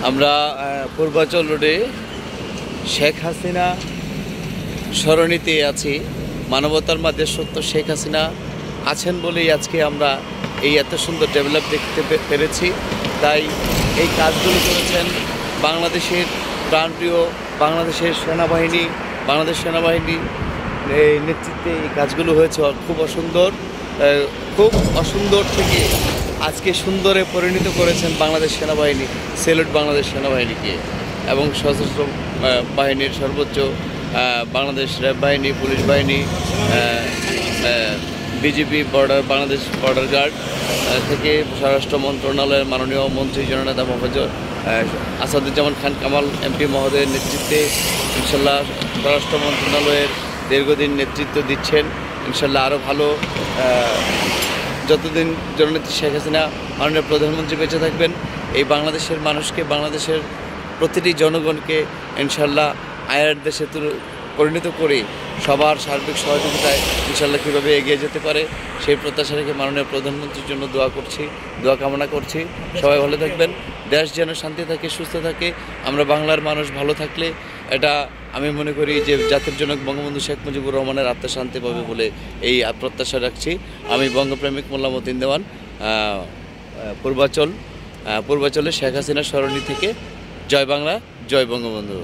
আমরা পূর্বাচল রোডে শেখ হাসিনা সরণিতে আছি। মানবতার মাঝে সত্য শেখ হাসিনা আছেন বলেই আজকে আমরা এই এত সুন্দর ডেভেলপ দেখতে পেরেছি। তাই এই কাজগুলো করেছেন বাংলাদেশের প্রাণপ্রিয় বাংলাদেশের সেনাবাহিনী। বাংলাদেশ সেনাবাহিনী এই নেতৃত্বে এই কাজগুলো হয়েছে খুব অসুন্দর থেকে আজকে সুন্দরে পরিণত করেছেন বাংলাদেশ সেনাবাহিনী। সেলুট বাংলাদেশ সেনাবাহিনীকে এবং সশস্ত্র বাহিনীর সর্বোচ্চ বাংলাদেশ র্যাব বাহিনী, পুলিশ বাহিনী, বিজিবি, বাংলাদেশ বর্ডার গার্ড থেকে স্বরাষ্ট্র মন্ত্রণালয়ের মাননীয় মন্ত্রী জননেতা মোফাজ্জল আসাদুজ্জামান খান কামাল এমপি মহোদয়ের নেতৃত্বে ইনশাল্লাহ স্বরাষ্ট্র মন্ত্রণালয়ের দীর্ঘদিন নেতৃত্ব দিচ্ছেন। ইনশাল্লাহ আরও ভালো, যতদিন জননেত্রী শেখ হাসিনা মাননীয় প্রধানমন্ত্রী বেঁচে থাকবেন, এই বাংলাদেশের মানুষকে, বাংলাদেশের প্রতিটি জনগণকে ইনশাল্লাহ আয়ের দেশে পরিণত করে সবার সার্বিক সহযোগিতায় ইনশাল্লাহ কীভাবে এগিয়ে যেতে পারে সেই প্রত্যাশা রেখে মাননীয় প্রধানমন্ত্রীর জন্য দোয়া কামনা করছি। সবাই ভালো থাকবেন, দেশ যেন শান্তি থাকে, সুস্থ থাকে। আমরা বাংলার মানুষ ভালো থাকলে এটা আমি মনে করি যে জাতির জনক বঙ্গবন্ধু শেখ মুজিবুর রহমানের আত্মা শান্তি পাবে বলে এই প্রত্যাশা রাখছি। আমি বঙ্গপ্রেমিক মোল্লা মতিন দেওয়ান, পূর্বাচলে শেখ হাসিনা সরণি থেকে। জয় বাংলা, জয় বঙ্গবন্ধু।